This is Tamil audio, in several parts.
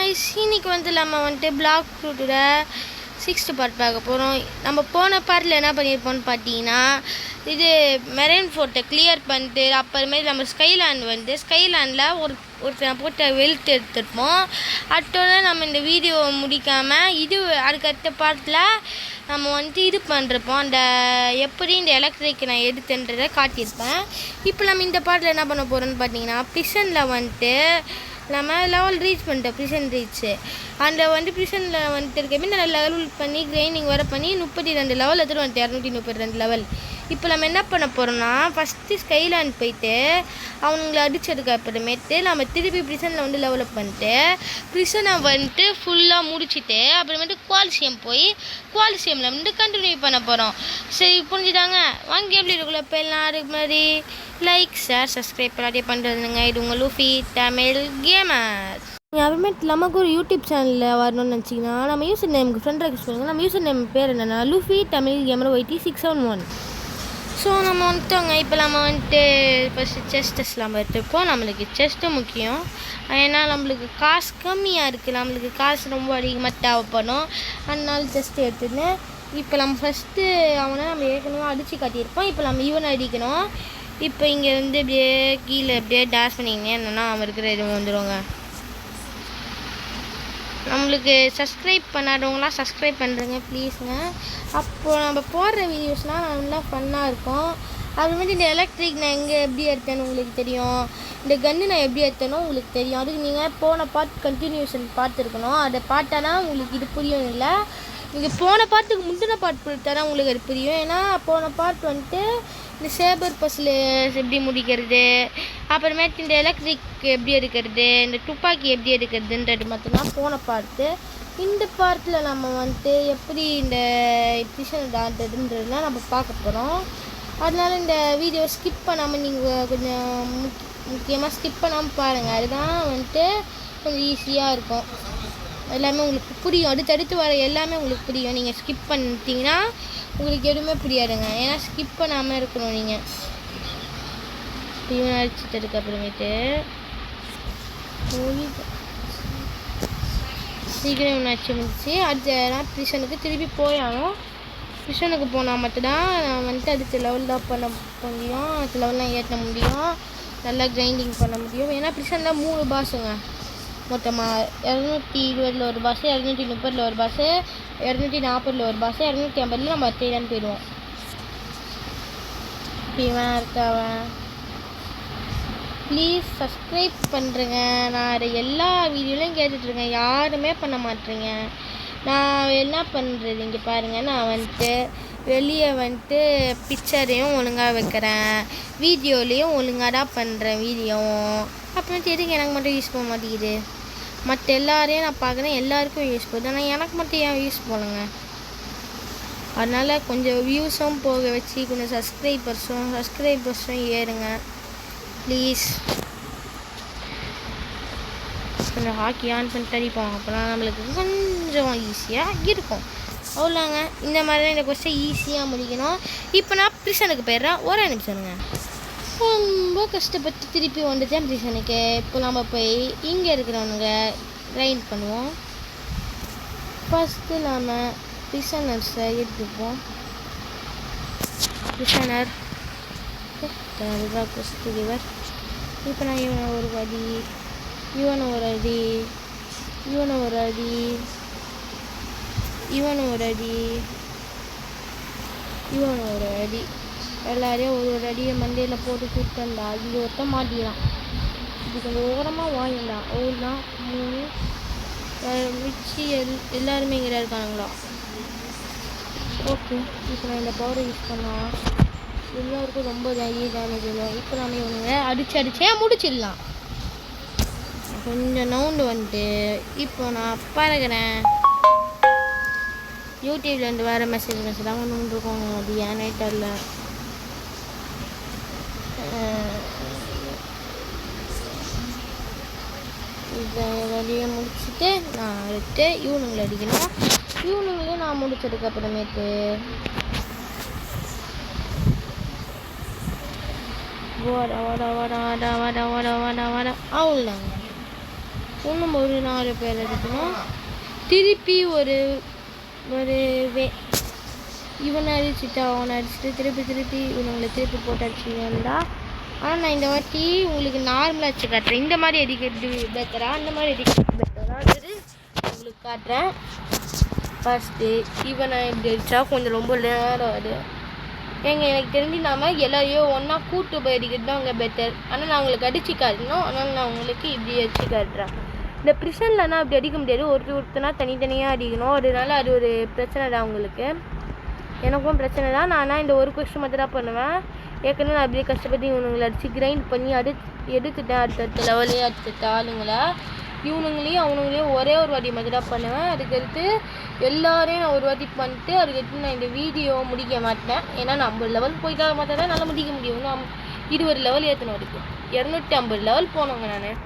guys, இன்னைக்கு வந்து நம்ம வந்து பிளாக் ஃப்ரூட்டோட 6th பார்ட் பார்க்க போகிறோம். நம்ம போன பார்ட்டில் என்ன பண்ணியிருப்போம்னு பார்த்தீங்கன்னா, இது மெரைன் ஃபோர்ட்டை கிளியர் பண்ணிட்டு அப்புறமேல் நம்ம ஸ்கைலாண்டில் ஒருத்தனை போட்டு வெல்ட் எடுத்துருப்போம். அதோட நம்ம இந்த வீடியோவை முடிக்காமல் அதுக்கடுத்த பார்ட்டில் நம்ம வந்துட்டு இது பண்ணுறப்போம். அந்த எப்படி இந்த எலக்ட்ரிக் நான் எடுத்துன்றதை காட்டியிருப்பேன். இப்போ நம்ம இந்த பார்ட்டில் என்ன பண்ண போகிறோன்னு பார்த்தீங்கன்னா, ப்ரிசனில் வந்துட்டு நம்ம லெவல் ரீச் பண்ணிட்டோம். ப்ரிசன் ரீச்சு அந்த வந்து ப்ரிசனில் வந்துட்டு இருக்கமே நான் லெவல் பண்ணி கிரைண்டிங் வர பண்ணி 32 லெவல் எடுத்துகிட்டு வந்துட்டு 232 லெவல். இப்போ நம்ம என்ன பண்ண போகிறோம்னா, ஃபஸ்ட்டு ஸ்கைலாண்ட் போயிட்டு அவனுங்களை அடிச்சதுக்கு அப்புறமேட்டு நம்ம திருப்பி ப்ரிசனில் வந்து டெவலப் பண்ணிட்டு ப்ரிசனை வந்துட்டு ஃபுல்லாக முடிச்சுட்டு அப்புறமேட்டு குவாலிசியம் போய் குவாலிசியமில் வந்து கண்டினியூ பண்ண போகிறோம். சரி, புரிஞ்சுட்டாங்க? வாங்க எப்படி இருக்குல்ல. இப்போ எல்லாருக்கு மாதிரி லைக், ஷேர், சப்ஸ்கிரைப் எல்லாத்தையும் பண்ணுறதுங்க. இது உங்கள் லூஃபி தமிழ் கேமர். நீங்கள் அப்புறமேட்டு நமக்கு ஒரு யூடியூப் சேனலில் வரணும்னு நினச்சிங்கன்னா நம்ம யூசர் நேமுக்கு ஃப்ரெண்ட் ரெக்வஸ்ட் பண்ணுங்கள். நம்ம யூசர் நேம் பேர் என்னென்னா Luffy Tamil gamer YT671. So நம்ம வந்துட்டோங்க. இப்போ நம்ம வந்துட்டு ஃபஸ்ட்டு செஸ்டஸ்லாம் எடுத்துருப்போம். நம்மளுக்கு செஸ்ட்டு முக்கியம். ஏன்னா நம்மளுக்கு காசு கம்மியாக இருக்குது, நம்மளுக்கு காசு ரொம்ப அதிகமாக தேவைப்படும். அதனால செஸ்ட்டு எடுத்துன்னு இப்போ நம்ம ஃபஸ்ட்டு அவனை நம்ம ஏற்கனவே அடித்து காட்டியிருப்போம். இப்போ நம்ம இவனை அடிக்கணும். இப்போ இங்கே வந்து இப்படியே கீழே அப்படியே டேஷ் பண்ணிங்க என்னென்னா அவன் இருக்கிற இது வந்துடுவாங்க. நம்மளுக்கு சப்ஸ்கிரைப் பண்ணாதவங்களாம் சப்ஸ்கிரைப் பண்ணுறேங்க ப்ளீஸுங்க. அப்போது நம்ம போடுற வீடியோஸ்லாம் நல்லா ஃபன்னாக இருக்கும். அதுமாதிரி இந்த எலக்ட்ரிக் நான் எங்கே எப்படி எடுத்தேன்னு உங்களுக்கு தெரியும், இந்த கன்று நான் எப்படி எடுத்தேனோ உங்களுக்கு தெரியும். அதுக்கு நீங்கள் போன பார்ட் கண்டினியூஷன் பார்த்துருக்கணும். அதை பார்த்தானா உங்களுக்கு இது புரியும். இல்லை, நீங்கள் போன பார்ட்டுக்கு முந்தின பார்ட் கொடுத்தாதான் உங்களுக்கு அது புரியும். ஏன்னா போன பார்ட் வந்துட்டு இந்த சேபர் பஸ்ஸில் எப்படி முடிக்கிறது, அப்புறமேட்டு இந்த எலக்ட்ரிக் எப்படி எடுக்கிறது, இந்த துப்பாக்கி எப்படி எடுக்கிறதுன்றது மட்டும்தான் போன பார்ட்டு. இந்த பார்ட்டில் நம்ம வந்துட்டு எப்படி இந்த டிஷன் ஆடுறதுன்றதுலாம் நம்ம பார்க்க போகிறோம். அதனால் இந்த வீடியோ ஸ்கிப் பண்ணாமல் நீங்கள் கொஞ்சம் முக்கியமாக ஸ்கிப் பண்ணாமல் பாருங்கள். அதுதான் வந்துட்டு கொஞ்சம் ஈஸியாக இருக்கும். எல்லாமே உங்களுக்கு புரியும். அடுத்தடுத்து வர எல்லாமே உங்களுக்கு புரியும். நீங்கள் ஸ்கிப் பண்ணிட்டீங்கன்னா உங்களுக்கு எதுவுமே புரியாதுங்க. ஏன்னா ஸ்கிப் பண்ணாமல் இருக்கணும். நீங்கள் இவன் அடிச்சுட்டதுக்கு அப்புறமேட்டு சீக்கிரம் இவனை அடிச்சு முடிச்சு அடுத்த ப்ரிசனுக்கு திருப்பி போயாலும் ப்ரிசனுக்கு போனால் மட்டும்தான் நான் வந்துட்டு அடுத்த லெவல் தான் பண்ண முடியும். அடுத்த லெவல்லாம் ஏற்ற முடியும், நல்லா கிரைண்டிங் பண்ண முடியும். ஏன்னா ப்ரிசனில் 3 பாஸுங்க மொத்தமாக. 220 ஒரு பாஸு, 230 ஒரு பாஸு, 240 ஒரு பாஸு, 250 நம்ம தேடான்னு போயிடுவோம். இவன் இருக்கவன் ப்ளீஸ் சப்ஸ்கிரைப் பண்ணுறேங்க. நான் அதை எல்லா வீடியோலையும் கேட்டுட்ருக்கேன், யாருமே பண்ண மாட்டேறீங்க. நான் என்ன பண்ணுறது இங்கே பாருங்கள். நான் வந்துட்டு வெளியே வந்துட்டு பிக்சரையும் ஒழுங்காக வைக்கிறேன், வீடியோலேயும் ஒழுங்காக தான் பண்ணுறேன் வீடியோவும். அப்புறம் எதுக்கு எனக்கு மட்டும் யூஸ் போக மாட்டேங்குது? மற்ற எல்லாரையும் நான் பார்க்குறேன், எல்லாருக்கும் யூஸ் போகுது, ஆனால் எனக்கு மட்டும் ஏன் யூஸ் போகலங்க? அதனால் கொஞ்சம் வியூஸும் போக வச்சு கொஞ்சம் சப்ஸ்கிரைபர்ஸும் ஏறுங்க ப்ளீஸ். கொஞ்சம் ஹாக்கி ஆன் பண்ணிட்டு அடிப்போம், அப்போலாம் நம்மளுக்கு கொஞ்சம் ஈஸியாக இருக்கும். அவ்வளோங்க. இந்த மாதிரி தான் இந்த கொஸ்டின் ஈஸியாக முடிக்கணும். இப்போ நான் ப்ரிசனுக்கு போயிடுறேன். ஒரே நிமிஷம்ங்க. ரொம்ப கஷ்டப்பட்டு திருப்பி வந்துட்டேன் ப்ரிசனுக்கு. இப்போ நம்ம போய் இங்கே இருக்கிறவனுங்க கிரைண்ட் பண்ணுவோம். ஃபஸ்ட்டு நாம் ப்ரிசனர்ஸை எடுத்துப்போம். ப்ரிசனர் அதுதான் ஃபஸ்ட்டு ரிவர். இப்போ நான் இவனை ஒரு அடி, இவனை ஒரு அடி, இவனை ஒரு அடி, இவனை ஒரு அடி, இவனை ஒரு அடி, எல்லாரையும் ஒரு அடியை மண்டையில் போட்டு சுட்டண்டா. இங்கே ஒருத்தன் மாட்டிக்கலாம். இது கொஞ்சம் ஓரமாக வாங்கிடா. ஒவ்வொன்றா 3 மிச்சி எல்லாருமே இங்கே இருக்கானுங்களா? ஓகே, இப்போ நான் இந்த பவரை யூஸ் பண்ணால் எல்லாருக்கும் ரொம்ப டேமேஜ் இல்லை. இப்போ நம்ம இவனுங்க அடிச்சே முடிச்சிடலாம். கொஞ்சம் நவுண்டு வந்துட்டு இப்போ நான் பழகிறேன். யூடியூப்லேருந்து வேறு மெசேஜ் தான் ஒன்று இருக்கோங்க. அது ஏன்னே தெரில. இதை வெளியே முடிச்சுட்டு நான் அடுத்து இவனுங்களை அடிக்கணும். இவனுங்களையும் நான் முடிச்சதுக்கு அப்புறமேட்டு அவ்வளோதாங்க. இன்னும் ஒரு 4 பேர் அடிக்கணும். திருப்பி ஒரு இவனை அடிச்சுட்டு அவனை அடிச்சுட்டு திருப்பி இவனுங்களை திருப்பி போட்டு அடிச்சுட்டா. ஆனால் நான் இந்த வாட்டி உங்களுக்கு நார்மலாக வச்சு காட்டுறேன். இந்த மாதிரி அடிக்கிறது பெட்டரா, அந்த மாதிரி அடிக்கிறது பெட்டரான்றது உங்களுக்கு காட்டுறேன். ஃபஸ்ட்டு இவனை இப்படி அடித்தா கொஞ்சம் ரொம்ப நேரம் அது எனக்கு தெரிஞ்சு நாம எல்லாரையும் ஒன்றா கூட்டு போய் அடிக்கிறது தான் அங்கே பெட்டர். ஆனால் நான் உங்களுக்கு அடித்து காட்டணும். ஆனால் நான் உங்களுக்கு இப்படி அடித்து காட்டுறேன். இந்த ப்ரிஷன்லனா அப்படி அடிக்க முடியாது. ஒருத்தனா தனித்தனியாக அடிக்கணும். அதனால அது ஒரு பிரச்சனை தான் உங்களுக்கு. எனக்கும் பிரச்சனை தான். நான் இந்த ஒரு கொஸ்டின் மட்டும் தான் பண்ணுவேன். ஏற்கனவே நான் அப்படியே கஷ்டப்பட்டு இவனுங்களை அடித்து கிரைண்ட் பண்ணி எடுத்துட்டேன். அடுத்த லெவலே அடுத்த ஆளுங்களை இவனுங்களையும் அவனுங்களையும் ஒரே ஒரு வாட்டி மட்டும் தான் பண்ணுவேன். அதுக்கடுத்து எல்லாரையும் நான் ஒரு வாட்டி பண்ணிட்டு அதுக்கடுத்து நான் இந்த வீடியோ முடிக்க மாட்டேன். ஏன்னா நான் 50 லெவல் போயிட்டா மாட்டேன் தான் நல்லா முடிக்க முடியும். நான் 20 லெவல் ஏற்றணும். அதுக்கு 250 லெவல் போனோங்க. நான்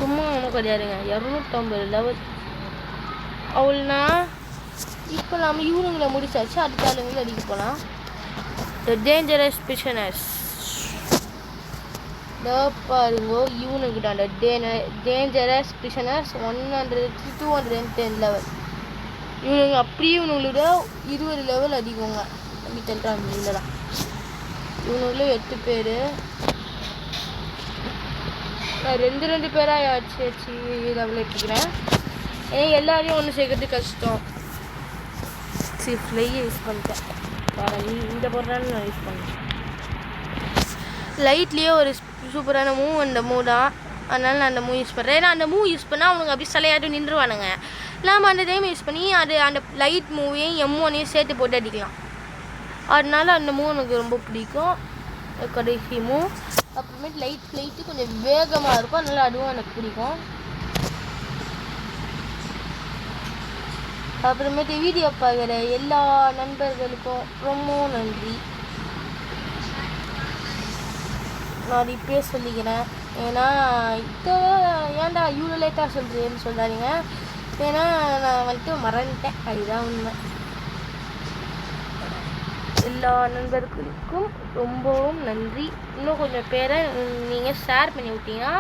சும்மா ஒன்றும் கிடையாதுங்க. 250 லெவல் அவள்னா இப்போ நாம் இவனுங்களை முடிச்சாச்சு. அடுத்த ஆளுங்களை அடிக்க போகலாம். த டேஞ்சரஸ் பிரிசனர்ஸ் பாருங்க. இவனுக்கிட்ட டேஞ்சரஸ் பிரிசனர்ஸ் 100-210 லெவல். இவனுங்க அப்படியே இவனுங்களோட 20 லெவல் அடிக்குங்க. அப்படி தள்ளுறாங்க. இல்லை தான் இவனுங்களும் 8 பேர். நான் 2 பேராக ஆச்சு லெவலில் எடுத்துக்கிறேன். ஏன்னா எல்லாரையும் ஒன்று சேர்க்கறது கஷ்டம். ஃப்ளையை யூஸ் பண்ணிட்டேன். இந்த பொருளான்னு நான் யூஸ் பண்ணேன். லைட்லேயே ஒரு சூப்பரான அந்த தான். அதனால் நான் அந்த யூஸ் பண்ணுறேன். ஏன்னா அந்த யூஸ் பண்ணால் அவனுங்க அப்படி சிலையாட்டும் நின்றுவானுங்க. நாம் அந்த டைம் யூஸ் பண்ணி அந்த லைட் மூவையும் M1ஐயும் சேர்த்து போட்டு அடிக்கலாம். அதனால அந்த எனக்கு ரொம்ப பிடிக்கும். கடைசி அப்புறமேட்டு லைட்டு கொஞ்சம் வேகமாக இருக்கும். அதனால அதுவும் எனக்கு பிடிக்கும். அப்புறமேட்டு வீடியோ பார்க்குற எல்லா நண்பர்களுக்கும் ரொம்ப நன்றி. நான் இப்பயே சொல்லிக்கிறேன். ஏன்னா இப்போ ஏன்டா இவ்வளோ லேட்டாக சொல்கிறேன்னு சொல்கிறாங்க. ஏன்னா நான் மறந்துட்டேன். அதுதான் உண்மை. எல்லா நண்பர்களுக்கும் ரொம்பவும் நன்றி. இன்னும் கொஞ்சம் பேரை நீங்கள் ஷேர் பண்ணி விட்டீங்கன்னா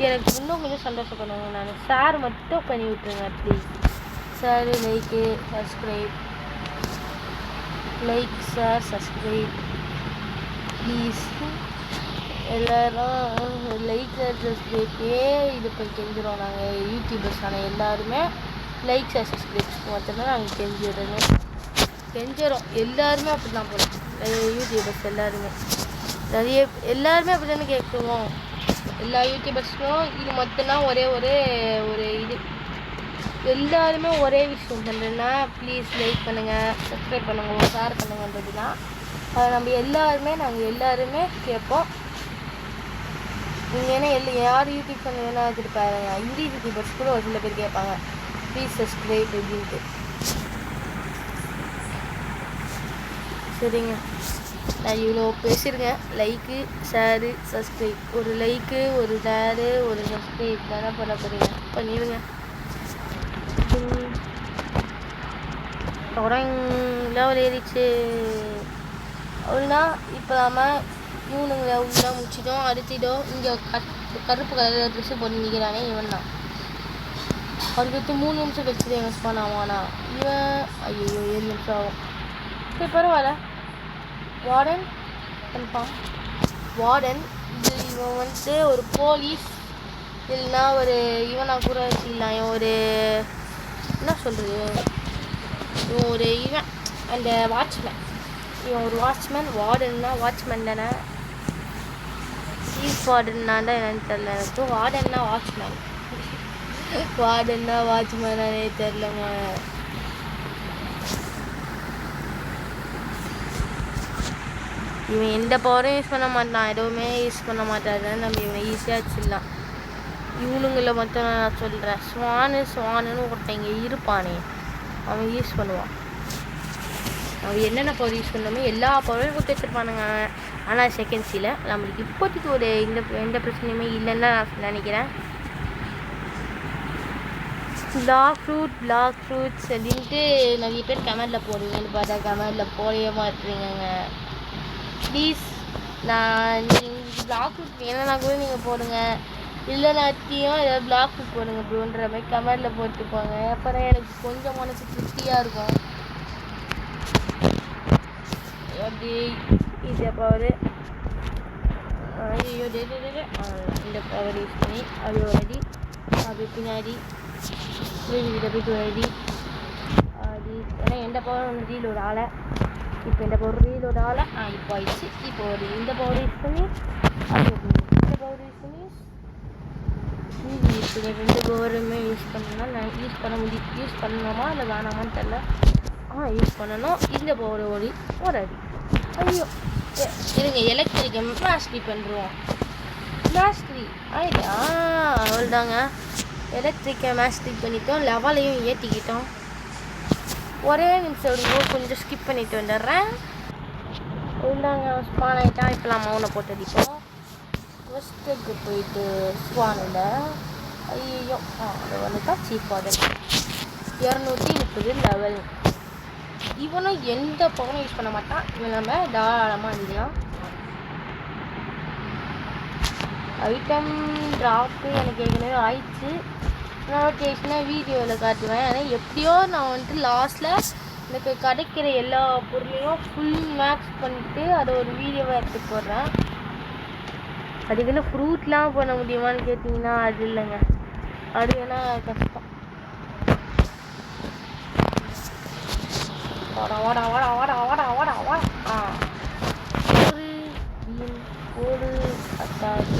எனக்கு இன்னும் கொஞ்சம் சந்தோஷப்படுவேங்க. நான் ஷேர் மட்டும் பண்ணி விட்டுருங்க please. Share, like, subscribe, subscribe please. எல்லோரும் லைக் சப்ஸ்கிரைப்பே இது பண்ணி தெரிஞ்சிடும். நாங்கள் யூடியூபர்ஸான எல்லாருமே லைக் சப்ஸ்கிரைப்ஸ் மட்டும்தான் நாங்கள் தெரிஞ்சிடும். எல்லாருமே அப்படி தான் போகிறோம். யூடியூபர்ஸ் எல்லாருமே எல்லாருமே அப்படி தானே கேட்குவோம். எல்லா யூடியூபர்ஸ்க்கும் இது மட்டும்தான் ஒரே ஒரு இது. எல்லாருமே ஒரே விஷயம் பண்ணுறேன்னா ப்ளீஸ் லைக் பண்ணுங்கள், சப்ஸ்கிரைப் பண்ணுங்கள், ஷேர் பண்ணுங்கன்றது தான். அதை நாங்கள் எல்லாருமே கேட்போம். நீங்கள் ஏன்னா யார் யூடியூப் சேனல் வேணால் வச்சுருப்பாருங்க. இங்கிலீஷ் யூடியூபர்ஸ் கூட ஒரு சில பேர் கேட்பாங்க ப்ளீஸ் சப்ஸ்கிரைப் அப்படின்ட்டு. சரிங்க, நான் இவ்வளோ பேசியிருக்கேன். Like, share, subscribe. ஒரு லைக்கு, ஒரு ஷேரு, ஒரு சப்ஸ்கிரைப் தானே பண்ண போகிறீங்க. பண்ணிடுங்க. லெவல் ஏறிச்சு. அவ்வளோனா இப்போ நம்ம இவனுங்களை உள்ளே முடிச்சிட்டோம். அடுத்திட்டோம். இங்கே கருப்பு கலர் ட்ரெஸ்ஸு போட்டு நிற்கிறானே இவன் தான். அவருக்கு 3 நிமிஷம் கழிச்சு எங்கள் ஸ்பான் ஆவானா இவன். ஐயோ 7 நிமிஷம் ஆகும். சரி பரவாயில்ல. Warden confirm. வார்டன் இது இவன் ஒரு போலீஸ் இல்லைன்னா ஒரு இவனா கூட வச்சுக்கலாம். ஒரு என்ன சொல்கிறது, இவன் ஒரு அந்த வாட்ச்மேன். இவன் ஒரு வாட்ச்மேன். வார்டன்னா வாட்ச்மேன் தானே. சீஃப் வார்டன்னா தான் என்னன்னு தெரில எனக்கு. வார்டன்னா வாட்ச்மேன், வார்டன்னா வாட்ச்மேனானே தெரிலங்க. இவன் எந்த பவரும் யூஸ் பண்ண மாட்டான், எதுவுமே யூஸ் பண்ண மாட்டாருன்னு நம்ம இவனை ஈஸியாக வச்சிடலாம். இவனுங்களை மட்டும் நான் சொல்கிறேன். ஸ்வானுன்னு ஒருத்தங்க இருப்பானே, அவன் யூஸ் பண்ணுவான். அவன் என்னென்ன பவர் யூஸ் பண்ணாமே எல்லா பவரையும் கொடுத்து வச்சுருப்பானுங்க. ஆனால் செகண்ட்ஸில் நம்மளுக்கு இப்போதைக்கு ஒரு எந்த பிரச்சனையுமே இல்லைன்னு தான் நான் நினைக்கிறேன். பிளாக் ஃப்ரூட்ஸ் அப்படின்ட்டு நிறைய பேர் கமெண்டில் போடுவீங்கன்னு பார்த்தா கமெண்டில் போடவே மாட்டுறீங்க. ப்ளீஸ், நான் பிளாக் ஃப்ரூட் வேணும்னா கூட நீங்கள் போடுங்க. இல்லைனாட்டியும் ஏதாவது பிளாக் போடுங்க ப்ரோன்ற மாதிரி கமெண்டில் போட்டுப்பாங்க. அப்புறம் எனக்கு கொஞ்சம் மனசு திருப்தியாக இருக்கும். அப்படி இந்த பவர் ஐயோ இந்த பவர் யூஸ் பண்ணி அது ஒரு அடி, அப்படி பின்னாடி போயிட்டு ஒரு அடி அது. ஏன்னா எந்த பவர் ஒன்று ரீலோட ஆளை இப்போ இந்த பவர் ரீலோட ஆளை இப்போ ஆயிடுச்சு. இப்போ ஒரு இந்த பவர் யூஸ் பண்ணி அது இந்த பவர் யூஸ் பண்ணி இப்போ 2 பவருமே யூஸ் பண்ணணும்னா நான் யூஸ் பண்ணணுமா இல்லை வேணாமான்னு தெரில. யூஸ் பண்ணணும். இந்த பவர் ஒரு அடி. ஐயோ இருங்க, எலக்ட்ரிக்கை மாஸ்ட்ரி பண்ணுறோம். மாஸ்ட்ரி ஆயிட்டா அவ்வளோதாங்க. எலக்ட்ரிக்கை மாஸ்ட்ரி பண்ணிட்டோம், லெவலையும் ஏற்றிக்கிட்டோம். ஒரே நிமிஷம் இருங்கோ, கொஞ்சம் ஸ்கிப் பண்ணிட்டு வந்துடுறேன். இந்தாங்க ஸ்பான் ஆகிட்டான். இப்போ நம்ம அவனை போட்டு அடிப்போம். ஃபஸ்ட்டுக்கு போயிட்டு ஸ்பானில் ஐயோ அது வந்துட்டா சீப் ஆகுது. 230 லெவல். இவனும் எந்த பவரும் யூஸ் பண்ண மாட்டான். இவன் நம்ம தாராளமாக அடிக்கலாம். ஐட்டம் ட்ராப்பு எனக்கு ஏற்கனவே ஆயிடுச்சு. நோட்டிஃபிகேஷனாக வீடியோவில் காட்டுவேன். ஆனால் எப்படியோ நான் வந்துட்டு லாஸ்ட்டில் எனக்கு கிடைக்கிற எல்லா பொருளையும் ஃபுல் மேக்ஸ் பண்ணிவிட்டு அதை ஒரு வீடியோவை எடுத்து போடுறேன். அதுக்குன்னு ஃப்ரூட்லாம் பண்ண முடியுமான்னு கேட்டிங்கன்னா அது இல்லைங்க. அது வேணால் கஷ்டம். ஒரு அட்டாக்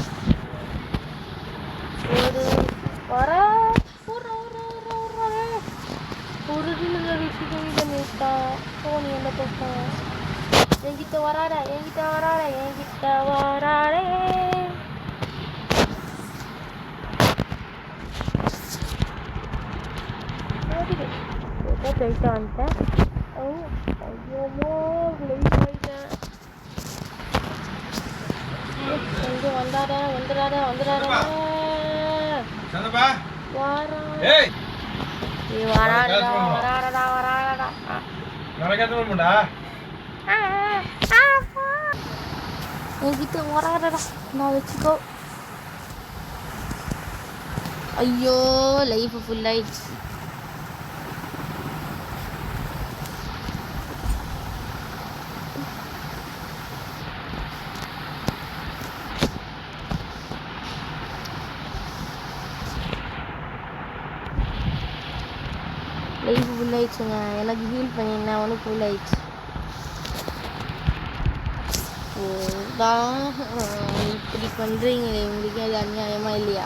ஒரு நீ என்ன பக்கம் என்கிட்ட வராடா வராடே. போயிட்டு வந்துட்டேன். ஐயோமோ லைஃப் ஆகிட்டேன். வந்துடாத என்கிட்ட வராடா நான் வச்சுக்கோ. ஐயோ லைஃப் ஃபுல் ஆயிடுச்சு. லைஃப் ஃபுல் ஆயிடுச்சுங்க. எனக்கு ஹீல் பண்ணியிருந்தேன், அவனுக்கு ஃபுல் ஆயிடுச்சு. இப்படி பண்ணுறீங்களே, உங்களுக்கு அது அநியாயமாக இல்லையா?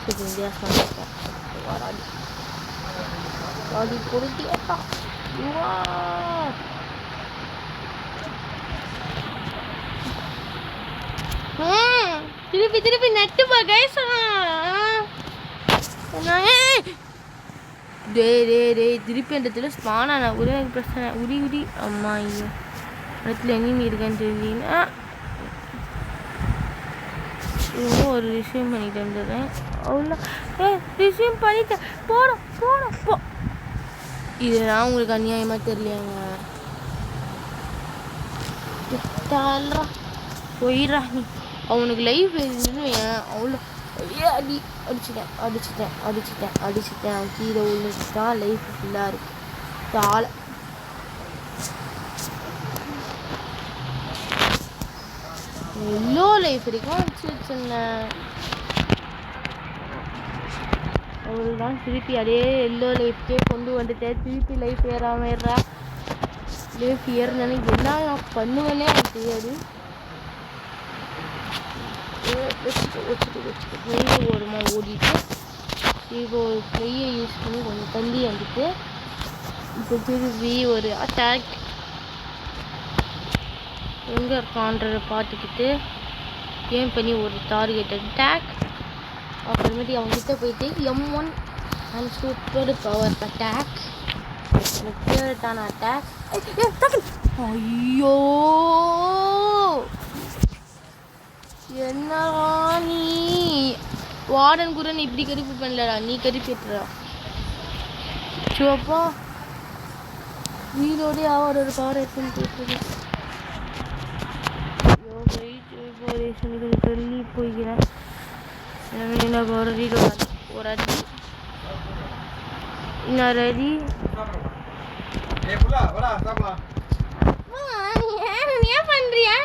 சரி வித்தியாசமாக இருக்கேன். வாடி பொறுத்தியாட்டா திருப்பி நட்டுப்பா கைஸ். டே திருப்பி அந்த இடத்துல ஸ்பான் ஆனா கூட எனக்கு பிரச்சனை. உரி அம்மா ஐயோ இடத்துல எங்கேயும் இருக்கான்னு தெரியுங்கன்னா இன்னும் ஒரு ரிசீவ் பண்ணிட்டு வந்துடுறேன். அவ்வளோ ரிசீவ் பண்ணிட்டேன். போடும் போ. இதெல்லாம் உங்களுக்கு அநியாயமாக தெரியலையாங்க. போயிடுறா நீ. அவனுக்கு லைஃப் இருந்துன்னு அவ்வளோ அடிச்சிட்டேன். கீழே விழுந்துட்டான். லைஃப் ஃபுல்லாக இருக்கு. தாழ எவ்வளோ லைஃப் இருக்கும் வச்சுருந்தேன். அவ்வளோதான். திருப்பி அதே எல்லோ லைஃப்கே கொண்டு வந்துட்டேன். திருப்பி லைஃப் ஏறாம லைஃப் ஏறினேன்னு என்ன நான் பண்ணுவேன்னே எனக்கு தெரியாது. வச்சுட்டு ஓரமாக ஓடிட்டு இப்போ ஒரு கையை யூஸ் பண்ணி கொஞ்சம் தள்ளி வந்துட்டு இப்போ திருப்பி ஒரு அட்டாக் எங்கே இருக்கான்றதை பார்த்துக்கிட்டு கேம் பண்ணி ஒரு டார்கெட் அட்டாக். அப்புறமேட்டு அவங்ககிட்ட போயிட்டு M1 and super power attack, ஃபேவரட்டான அட்டாக். ஐயோ என்னடா நீ வார்டன் கூட நீ இப்படி கருப்பு பண்ணலடா, நீ கருப்பிட்டுறா. சிவப்பா வீடோடய அவரோட பவர் எடுத்துன்னு போயிட்டு கொஞ்சம் தள்ளி போய்க்கிறேன். எனக்கு ஒரு அடி ஒரு அடி இன்னொரு அடி நீ பண்றியா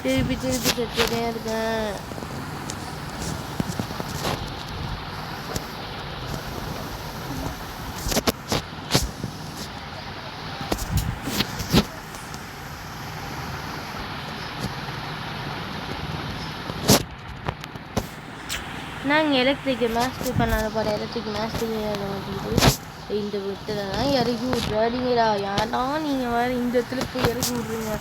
திருப்பி செத்துட்டே இருக்கேன். நாங்கள் எலக்ட்ரிக்கு மாஸ்டர் பண்ணாத போகிற எலக்ட்ரிக் மாஸ்டர் மாட்டேங்குது. இந்த இடத்துல தான் இறக்கி விட்றாதீங்களா, யாரா நீங்கள் வேறு இந்த இடத்துல போய் இறக்கி விட்றீங்க.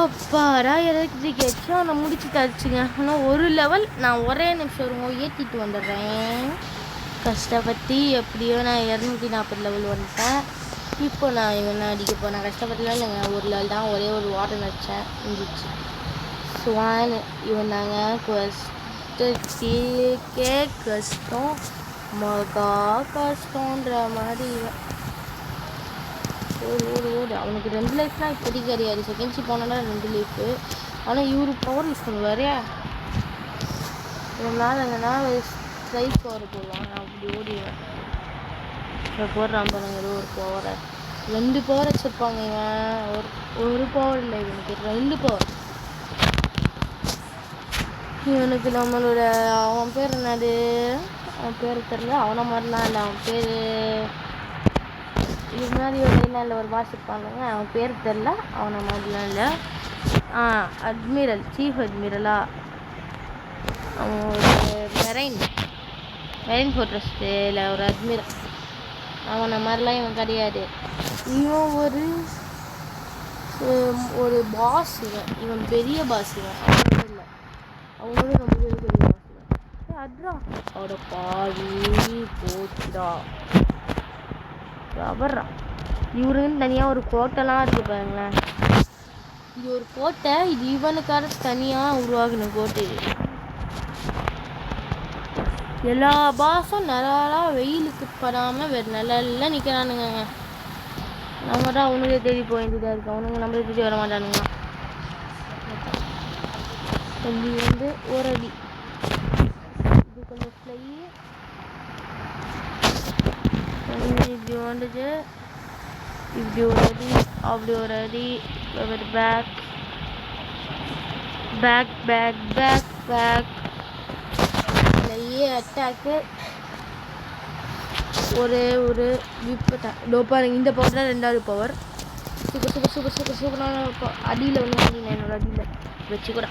அப்பாடா எலக்ட்ரிக் வச்சா நான் முடிச்சு தச்சுங்க. ஆனால் ஒரு லெவல் நான் ஒரே நிமிஷம் வருவோம் ஏற்றிட்டு வந்துடுறேன். கஷ்டப்பட்டு எப்படியோ நான் 240 லெவல் வந்துட்டேன். இப்போ நான் இவனை அடிக்க போனேன். கஷ்டப்பட்டுலாம் இல்லைங்க, ஒரு லெவல் தான், ஒரே ஒரு வாட்டர் வச்சேன் இருந்துச்சு. ஸ்வான் இவன் நாங்கள் கஷ்டத்துக்கே கஷ்டம் மகா கஷ்டன்ற மாதிரி இவன் ஓடு. அவனுக்கு 2 லைஃப்லாம் இப்போதைக்கு கிடையாது. செகண்ட் ஷிப் போனோன்னா 2 லைஃபு. ஆனால் இவரு பவர் யூஸ் பண்ணுவார். இவனால் என்னன்னா ஸ்ட்ரைக் பவர் போடுவான். நான் அப்படி ஓடிடுவேன். இப்போ போடுறான் பாருங்க ஏதோ ஒரு பவரை. 2 பவர் வச்சுருப்பாங்க. இவன் ஒரு பவர் இல்லை, இவனுக்கு 2 பவர். இவனுக்கு நம்மளோட அவன் பேர் என்னது, அவன் பேர் தெரில, அவனை மாதிரிலாம் இல்லை. அவன் பேர் இது முன்னாடி ஒரு லைனில் ஒரு பாஸ் இருப்பாங்க, அவன் பேர் தெரில, அவனை மாதிரிலாம் இல்லை. அட்மிரல், சீஃப் அட்மிரலா, அவன் ஒரு மெரைன் ஃபோர்ட்ரஸில் ஒரு அட்மிரல். அவனை மாதிரிலாம் இவன் கிடையாது. இவன் ஒரு பாஸ். இவன் பெரிய பாஸ். இவன் இல்லை, அவங்களும் ரொம்ப பெரிய பாஸ். அட்ரா அவட பாவி போச்சுடா அவர்றா. இவருன்னு தனியாக ஒரு கோட்டைலாம் இருக்குது பாருங்களேன். இது ஒரு கோட்டை, இது இவனுக்காக தனியாக உருவாகின கோட்டை. இது எல்லா பாஸும் நல்லா வெயிலுக்கு படாமல் வேறு நல்லா நிற்கிறானுங்க. நம்ம தான் அவனுக்கே தேடி போயிட்டு இருக்கு. அவனுங்க நம்மளே தேடி வர மாட்டானுங்க. வந்து ஒரு அடி இது கொஞ்சம் ஃப்ளை இப்படி வந்துச்சு. இப்படி ஒரு அடி, அப்படி ஒரு அடி, பேக் ஃப்ளையே அட்டாக்கு. ஒரே ஒரு பாருங்க, இந்த பவர் தான் 2வது பவர். சூப்பரான அடியில் ஒன்று என்னோட அடியில் வச்சு கூட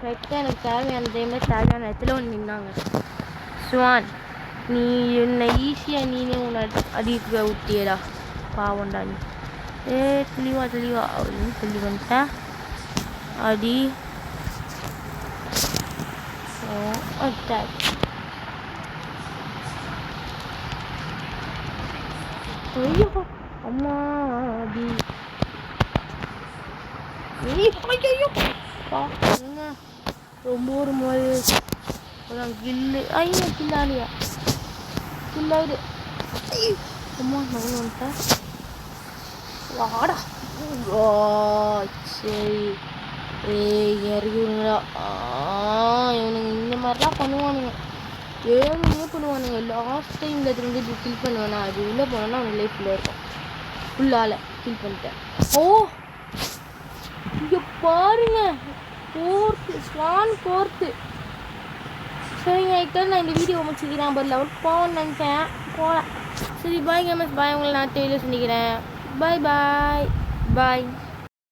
கரெக்டாக எனக்கு தேவையான டைமில் தேவையான இடத்துல ஒன்று நின்னாங்க. ஸ்வான், நீ என்னை ஈஸியாக நீனே உன்னை அடிக்க விட்டியடா, பாவண்டா நீ. தெளிவா அப்படின்னு சொல்லி வந்துட்டேன். அடி அட்டாக். ஐயோ அம்மா அடி. ஐயோ ரொம்ப ஒரு மாதிரி கில்லு. ஐயோ கில்லாலியா கில்லாயிடு. அம்மா நான் வந்துட்டேன். வாடா சரி இறங்கிடுங்களா. இவனுங்க இந்த மாதிரிலாம் பண்ணுவானுங்க, வேணுமே பண்ணுவானுங்க. லாஸ்ட் டைம் இருந்து இப்படி கில் பண்ணுவேன்னா அது உள்ளே போனோன்னா அவனுக்கு லைஃப்பில் இருக்கும். ஃபுல்லால் கில் பண்ணிட்டேன். இங்கே பாருங்க, 4th ஸ்வான் 4th. சரிங்க, நான் இந்த வீடியோ முடிச்சுக்கிறேன். பட் லெவல் போகணும்னு நினச்சேன், போகல. சரி பாய் கேமஸ், பாய். உங்களை நான் டிவியில் சந்திக்கிறேன். பாய்.